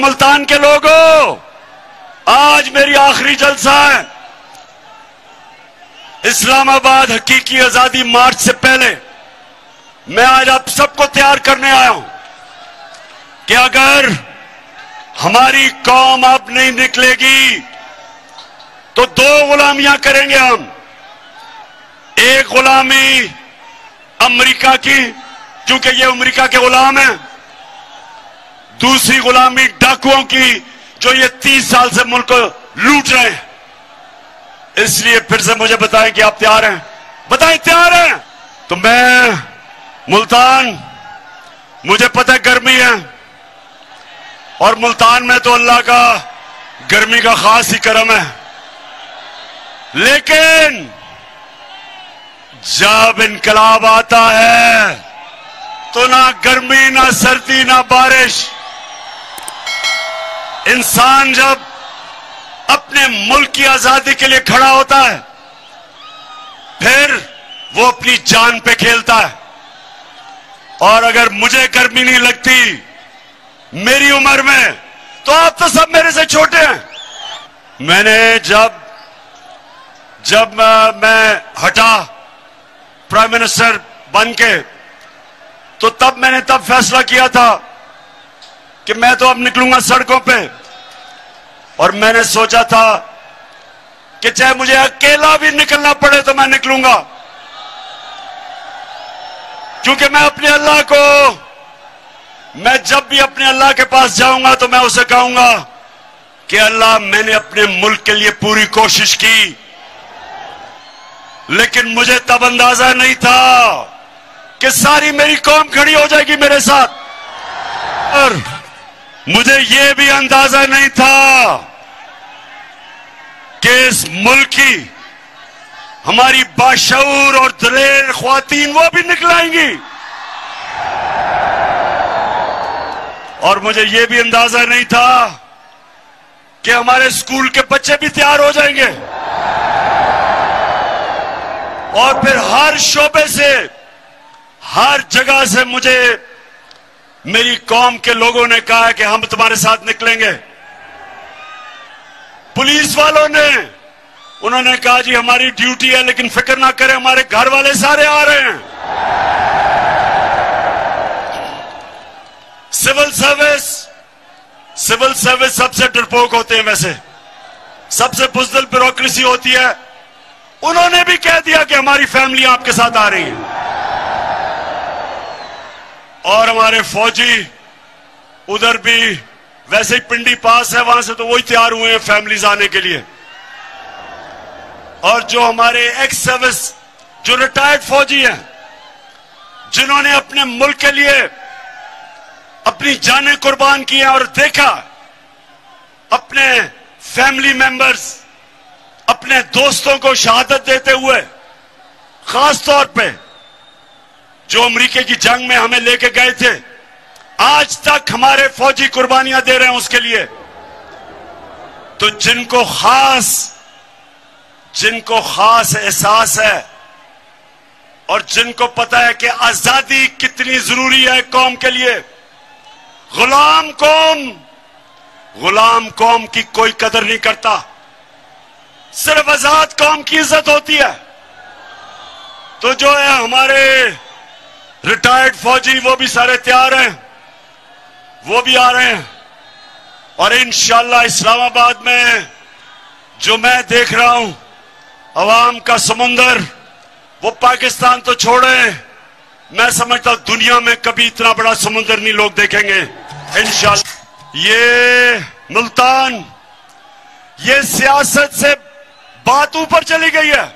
ملتان کے لوگوں، آج میری آخری جلسہ ہے۔ اسلام آباد حقیقی آزادی مارچ سے پہلے میں آج آپ سب کو تیار کرنے آیا ہوں کہ اگر ہماری قوم اب نہیں نکلے گی تو دو غلامیاں کریں گے ہم۔ ایک غلامی امریکہ کی، کیونکہ یہ امریکہ کے غلام ہیں، دوسری غلامی ڈاکوؤں کی جو یہ 30 سال سے ملک کو لوٹ رہے ہیں۔ اس لیے پھر سے مجھے بتائیں کہ آپ تیار ہیں؟ بتائیں تیار ہیں؟ تو میں ملتان، مجھے پتہ ہے گرمی ہے، اور ملتان میں تو اللہ کا گرمی کا خاص ہی کرم ہے، لیکن جب انقلاب آتا ہے تو نہ گرمی نہ سردی نہ بارش۔ انسان جب اپنے ملک کی آزادی کے لیے کھڑا ہوتا ہے پھر وہ اپنی جان پہ کھیلتا ہے۔ اور اگر مجھے گرمی نہیں لگتی میری عمر میں تو آپ تو سب میرے سے چھوٹے ہیں۔ میں نے جب میں ہٹا پرائم منسٹر بن کے تو تب میں نے فیصلہ کیا تھا کہ میں تو اب نکلوں گا سڑکوں پہ، اور میں نے سوچا تھا کہ چاہے مجھے اکیلا بھی نکلنا پڑے تو میں نکلوں گا، کیونکہ میں اپنے اللہ کو، میں جب بھی اپنے اللہ کے پاس جاؤں گا تو میں اسے کہوں گا کہ اللہ میں نے اپنے ملک کے لیے پوری کوشش کی، لیکن مجھے تب اندازہ نہیں تھا کہ ساری میری قوم کھڑی ہو جائے گی میرے ساتھ، اور مجھے یہ بھی اندازہ نہیں تھا کہ اس ملک کی ہماری باشعور اور دلیر خواتین وہ بھی نکلائیں گی، اور مجھے یہ بھی اندازہ نہیں تھا کہ ہمارے اسکول کے بچے بھی تیار ہو جائیں گے، اور پھر ہر شعبے سے، ہر جگہ سے مجھے میری قوم کے لوگوں نے کہا کہ ہم تمہارے ساتھ نکلیں گے۔ پولیس والوں نے، انہوں نے کہا جی ہماری ڈیوٹی ہے لیکن فکر نہ کریں ہمارے گھر والے سارے آ رہے ہیں۔ سول سروس سب سے ڈرپوک ہوتے ہیں، ویسے سب سے بزدل بیوروکریسی ہوتی ہے، انہوں نے بھی کہہ دیا کہ ہماری فیملی آپ کے ساتھ آ رہی ہے، اور ہمارے فوجی ادھر بھی ویسے ہی پنڈی پاس ہے، وہاں سے تو وہی تیار ہوئے ہیں فیملیز آنے کے لیے، اور جو ہمارے ایکس سروس جو ریٹائرڈ فوجی ہیں جنہوں نے اپنے ملک کے لیے اپنی جانیں قربان کی ہیں اور دیکھا اپنے فیملی ممبرز، اپنے دوستوں کو شہادت دیتے ہوئے، خاص طور پہ جو امریکہ کی جنگ میں ہمیں لے کے گئے تھے، آج تک ہمارے فوجی قربانیاں دے رہے ہیں اس کے لیے، تو جن کو خاص احساس ہے اور جن کو پتہ ہے کہ آزادی کتنی ضروری ہے قوم کے لیے، غلام قوم کی کوئی قدر نہیں کرتا، صرف آزاد قوم کی عزت ہوتی ہے۔ تو جو ہے ہمارے ریٹائرڈ فوجی وہ بھی سارے تیار ہیں، وہ بھی آ رہے ہیں، اور انشاءاللہ اسلام آباد میں جو میں دیکھ رہا ہوں عوام کا سمندر، وہ پاکستان تو چھوڑے، میں سمجھتا ہوں دنیا میں کبھی اتنا بڑا سمندر نہیں لوگ دیکھیں گے انشاءاللہ۔ یہ ملتان، یہ سیاست سے بات اوپر چلی گئی ہے،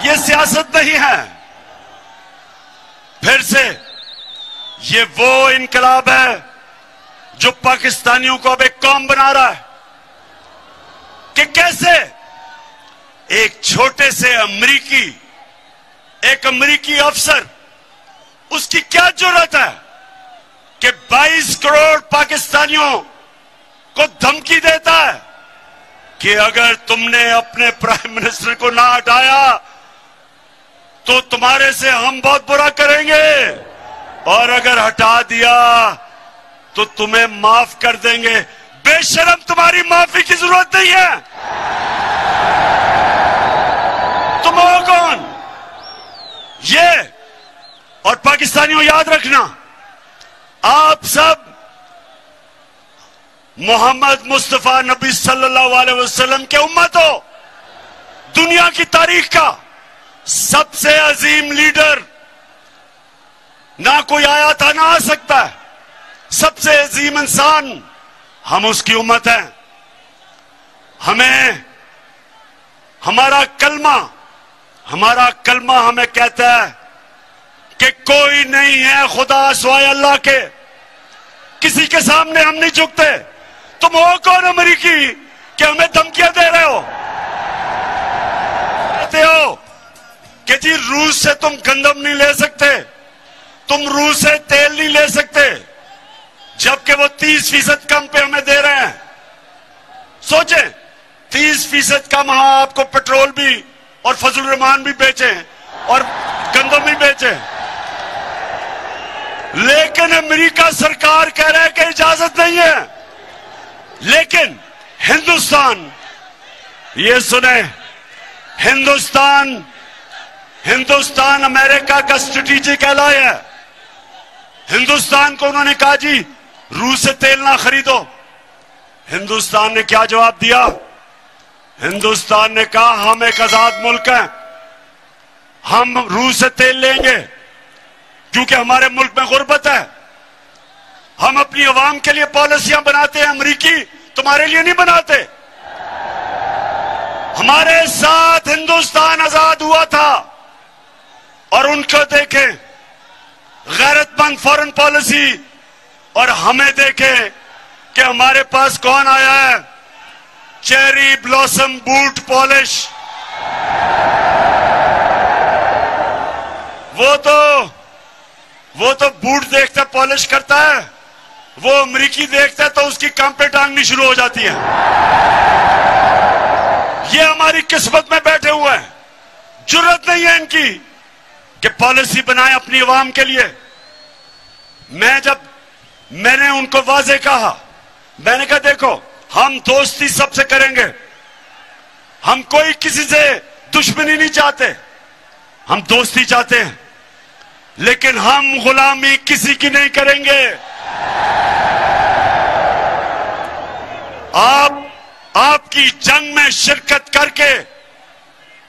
یہ سیاست نہیں ہے، پھر سے یہ وہ انقلاب ہے جو پاکستانیوں کو اب ایک قوم بنا رہا ہے، کہ کیسے ایک چھوٹے سے ایک امریکی افسر، اس کی کیا جرأت ہے کہ 22 کروڑ پاکستانیوں کو دھمکی دیتا ہے کہ اگر تم نے اپنے پرائم منسٹر کو نہ ہٹایا تو تمہارے سے ہم بہت برا کریں گے، اور اگر ہٹا دیا تو تمہیں معاف کر دیں گے. بے شرم, تمہاری معافی کی ضرورت نہیں ہے. تم ہو کون؟ یہ اور پاکستانیوں یاد رکھنا, آپ سب محمد مصطفیٰ نبی صلی اللہ علیہ وسلم کے امت ہو. دنیا کی تاریخ کا سب سے عظیم لیڈر نہ کوئی آیا تھا نہ آ سکتا ہے. سب سے عظیم انسان ہم اس کی امت ہیں. ہمیں ہمارا کلمہ ہمیں کہتا ہے کہ کوئی نہیں ہے خدا سوائے اللہ کے. کسی کے سامنے ہم نہیں جھکتے. تم ہو کون امریکی کہ ہمیں دھمکیاں دے رہے ہو؟ کہتے ہو کہ جی روس سے تم گندم نہیں لے سکتے, تم روس سے تیل نہیں لے سکتے, جبکہ وہ 30% کم پہ ہمیں دے رہے ہیں. سوچیں, 30% کم ہاں آپ کو پیٹرول بھی اور فضل الرحمان بھی بیچیں اور گندم بھی بیچیں, لیکن امریکہ سرکار کہہ رہے کہ اجازت نہیں ہے. لیکن ہندوستان, یہ سنیں, ہندوستان امریکہ کا اسٹریٹجک ایلائی ہے. ہندوستان کو انہوں نے کہا جی روس سے تیل نہ خریدو. ہندوستان نے کیا جواب دیا؟ ہندوستان نے کہا ہم ایک آزاد ملک ہیں, ہم روس سے تیل لیں گے کیونکہ ہمارے ملک میں غربت ہے. ہم اپنی عوام کے لیے پالیسیاں بناتے ہیں, امریکی تمہارے لیے نہیں بناتے. ہمارے ساتھ ہندوستان آزاد ہوا تھا اور ان کو دیکھیں غیرت مند فورن پالیسی, اور ہمیں دیکھیں کہ ہمارے پاس کون آیا ہے, چیری بلاسم بوٹ پالش. وہ تو بوٹ دیکھتا پالش کرتا ہے, وہ امریکی دیکھتا ہے تو اس کی کام پہ ٹانگنی شروع ہو جاتی ہے. یہ ہماری قسمت میں بیٹھے ہوئے ہیں. جرت نہیں ہے ان کی کہ پالیسی بنائیں اپنی عوام کے لیے. میں نے ان کو واضح کہا, میں نے کہا دیکھو ہم دوستی سب سے کریں گے, ہم کوئی کسی سے دشمنی نہیں چاہتے, ہم دوستی چاہتے ہیں, لیکن ہم غلامی کسی کی نہیں کریں گے. آپ کی جنگ میں شرکت کر کے,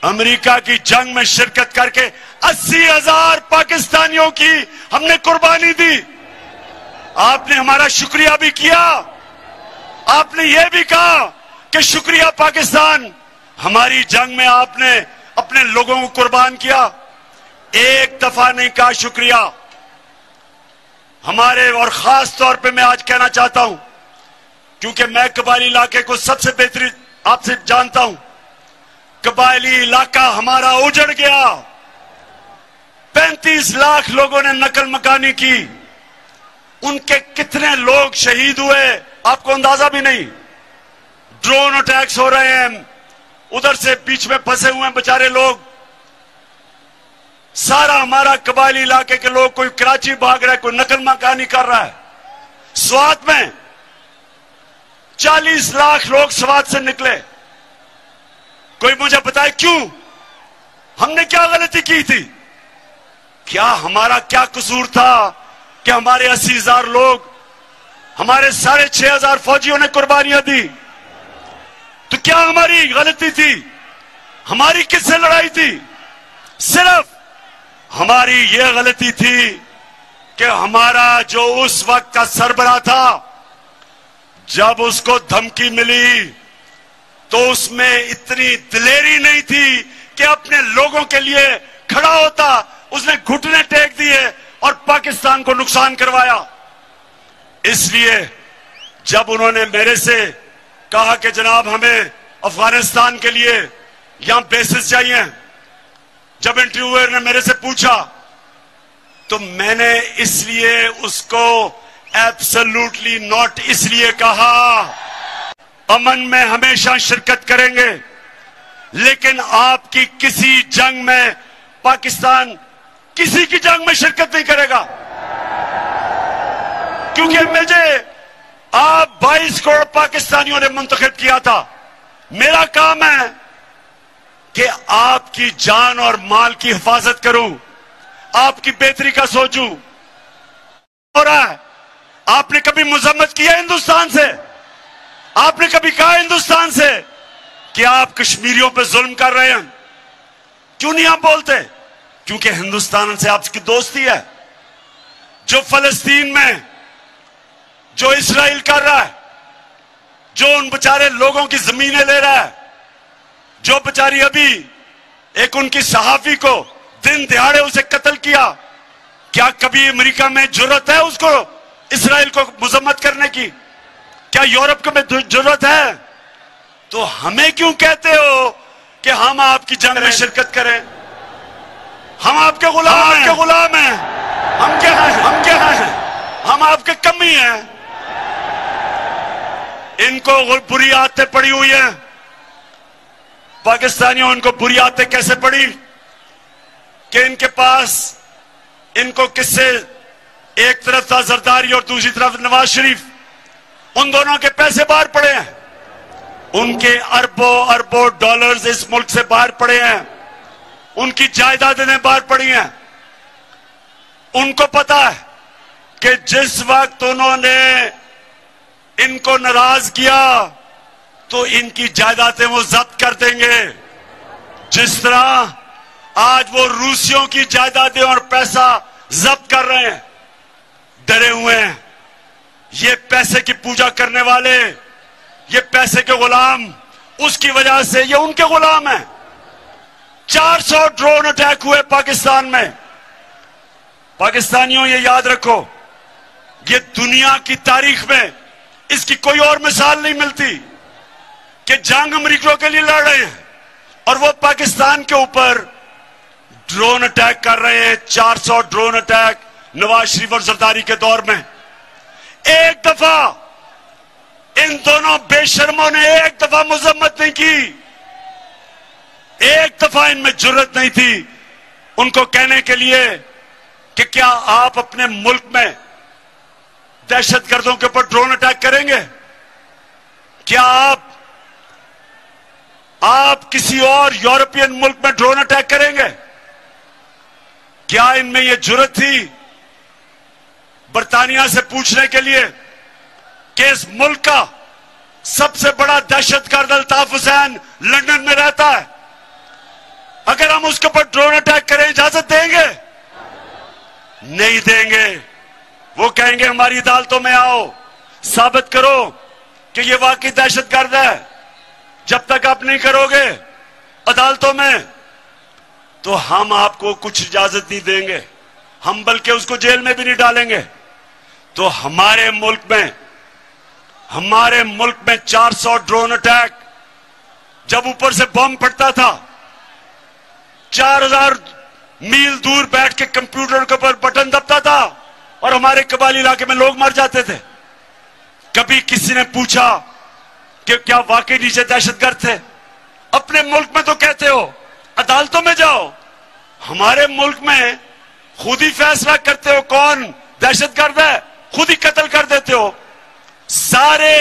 امریکہ کی جنگ میں شرکت کر کے 80,000 پاکستانیوں کی ہم نے قربانی دی. آپ نے ہمارا شکریہ بھی کیا, آپ نے یہ بھی کہا کہ شکریہ پاکستان, ہماری جنگ میں آپ نے اپنے لوگوں کو قربان کیا. ایک دفعہ نہیں کہا شکریہ. ہمارے, اور خاص طور پہ میں آج کہنا چاہتا ہوں کیونکہ میں قبائلی علاقے کو سب سے بہترین آپ سے جانتا ہوں, قبائلی علاقہ ہمارا اجڑ گیا. 35 لاکھ لوگوں نے نقل مکانی کی, ان کے کتنے لوگ شہید ہوئے آپ کو اندازہ بھی نہیں. ڈرون اٹیکس ہو رہے ہیں, ادھر سے بیچ میں پھنسے ہوئے ہیں بیچارے لوگ. سارا ہمارا قبائلی علاقے کے لوگ, کوئی کراچی بھاگ رہا ہے, کوئی نقل مکانی کر رہا ہے. سوات میں 40 لاکھ لوگ سوات سے نکلے. کوئی مجھے بتائے کیوں؟ ہم نے کیا غلطی کی تھی؟ کیا ہمارا کیا قصور تھا کہ ہمارے 80,000 لوگ, ہمارے 6,500 فوجیوں نے قربانیاں دی؟ تو کیا ہماری غلطی تھی؟ ہماری کس سے لڑائی تھی؟ صرف ہماری یہ غلطی تھی کہ ہمارا جو اس وقت کا سربراہ تھا, جب اس کو دھمکی ملی تو اس میں اتنی دلیری نہیں تھی کہ اپنے لوگوں کے لیے کھڑا ہوتا. اس نے گھٹنے ٹیک دیے اور پاکستان کو نقصان کروایا. اس لیے جب انہوں نے میرے سے کہا کہ جناب ہمیں افغانستان کے لیے یہاں بیسز چاہیے, جب انٹرویور نے میرے سے پوچھا تو میں نے اس لیے اس کو ایبسلوٹلی ناٹ اس لیے کہا, امن میں ہمیشہ شرکت کریں گے لیکن آپ کی کسی جنگ میں, پاکستان کسی کی جنگ میں شرکت نہیں کرے گا. کیونکہ مجھے آپ 22 کروڑ پاکستانیوں نے منتخب کیا تھا. میرا کام ہے کہ آپ کی جان اور مال کی حفاظت کروں, آپ کی بہتری کا سوچوں. ہو رہا ہے, آپ نے کبھی مذمت کیا ہندوستان سے؟ آپ نے کبھی کہا ہندوستان سے کہ آپ کشمیریوں پہ ظلم کر رہے ہیں؟ کیوں نہیں آپ بولتے؟ کیونکہ ہندوستان سے آپ کی دوستی ہے. جو فلسطین میں جو اسرائیل کر رہا ہے, جو ان بیچارے لوگوں کی زمینیں لے رہا ہے, جو بیچاری ابھی ایک ان کی صحافی کو دن دہاڑے اسے قتل کیا, کیا کبھی امریکہ میں جرت ہے اس کو اسرائیل کو مذمت کرنے کی؟ کیا یورپ میں جرت ہے؟ تو ہمیں کیوں کہتے ہو کہ ہم آپ کی جنگ میں شرکت کریں؟ ہم آپ کے غلام ہیں. ہم کیا ہیں؟ ہم آپ کے کمی ہیں. ان کو بری عادتیں پڑی ہوئی ہیں. پاکستانیوں ان کو بری عادتیں کیسے پڑی کہ ان کے پاس ان کو کس سے, ایک طرف تھا زرداری اور دوسری طرف نواز شریف, ان دونوں کے پیسے باہر پڑے ہیں. ان کے اربوں ڈالرز اس ملک سے باہر پڑے ہیں. ان کی جائیدادیں باہر پڑی ہیں. ان کو پتا ہے کہ جس وقت انہوں نے ان کو ناراض کیا تو ان کی جائیدادیں وہ ضبط کر دیں گے. جس طرح آج وہ روسیوں کی جائیدادیں اور پیسہ ضبط کر رہے ہیں, ڈرے ہوئے ہیں. یہ پیسے کی پوجا کرنے والے, یہ پیسے کے غلام, اس کی وجہ سے یہ ان کے غلام ہیں. 400 ڈرون اٹیک ہوئے پاکستان میں. پاکستانیوں یہ یاد رکھو, یہ دنیا کی تاریخ میں اس کی کوئی اور مثال نہیں ملتی کہ جنگ امریکیوں کے لیے لڑ رہے ہیں اور وہ پاکستان کے اوپر ڈرون اٹیک کر رہے ہیں. 400 ڈرون اٹیک نواز شریف اور زرداری کے دور میں. ایک دفعہ ان دونوں بے شرموں نے ایک دفعہ مذمت نہیں کی. ایک دفعہ ان میں جرت نہیں تھی ان کو کہنے کے لیے کہ کیا آپ اپنے ملک میں دہشت گردوں کے اوپر ڈرون اٹیک کریں گے؟ کیا آپ کسی اور یورپین ملک میں ڈرون اٹیک کریں گے؟ کیا ان میں یہ جرت تھی برطانیہ سے پوچھنے کے لیے کہ اس ملک کا سب سے بڑا دہشت گرد الطاف حسین لندن میں رہتا ہے, اگر ہم اس کے اوپر ڈرون اٹیک کریں اجازت دیں گے؟ نہیں دیں گے. وہ کہیں گے ہماری عدالتوں میں آؤ, ثابت کرو کہ یہ واقعی دہشت گرد ہے. جب تک آپ نہیں کرو گے عدالتوں میں تو ہم آپ کو کچھ اجازت نہیں دیں گے. ہم بلکہ اس کو جیل میں بھی نہیں ڈالیں گے. تو ہمارے ملک میں 400 ڈرون اٹیک, جب اوپر سے بم پھٹتا تھا 4000 میل دور بیٹھ کے کمپیوٹر کے اوپر بٹن دبتا تھا اور ہمارے قبائلی علاقے میں لوگ مر جاتے تھے. کبھی کسی نے پوچھا کہ کیا واقعی نیچے دہشت گرد تھے؟ اپنے ملک میں تو کہتے ہو عدالتوں میں جاؤ, ہمارے ملک میں خود ہی فیصلہ کرتے ہو کون دہشت گرد ہے, خود ہی قتل کر دیتے ہو. سارے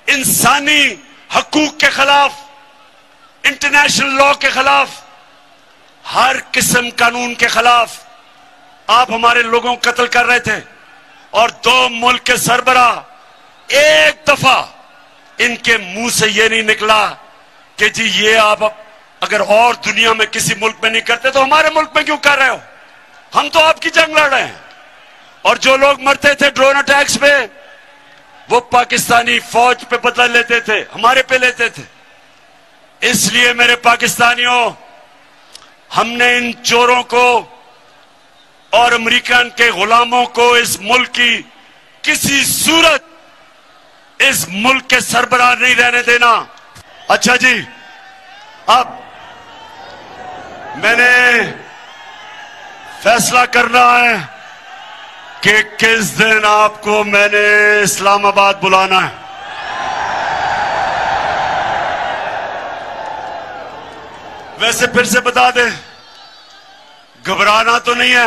انسانی حقوق کے خلاف, انٹرنیشنل لا کے خلاف, ہر قسم قانون کے خلاف آپ ہمارے لوگوں کو قتل کر رہے تھے. اور 2 ملک کے سربراہ ایک دفعہ ان کے منہ سے یہ نہیں نکلا کہ جی یہ آپ اگر اور دنیا میں کسی ملک میں نہیں کرتے تو ہمارے ملک میں کیوں کر رہے ہو؟ ہم تو آپ کی جنگ لڑ رہے ہیں. اور جو لوگ مرتے تھے ڈرون اٹیکس پہ وہ پاکستانی فوج پہ بدلہ لیتے تھے, ہمارے پہ لیتے تھے. اس لیے میرے پاکستانیوں, ہم نے ان چوروں کو اور امریکن کے غلاموں کو اس ملک کی کسی صورت اس ملک کے سربراہ نہیں رہنے دینا. اچھا جی, اب میں نے فیصلہ کرنا ہے کہ کس دن آپ کو میں نے اسلام آباد بلانا ہے. ویسے پھر سے بتا دیں, گھبرانا تو نہیں ہے,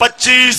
25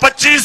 25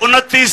29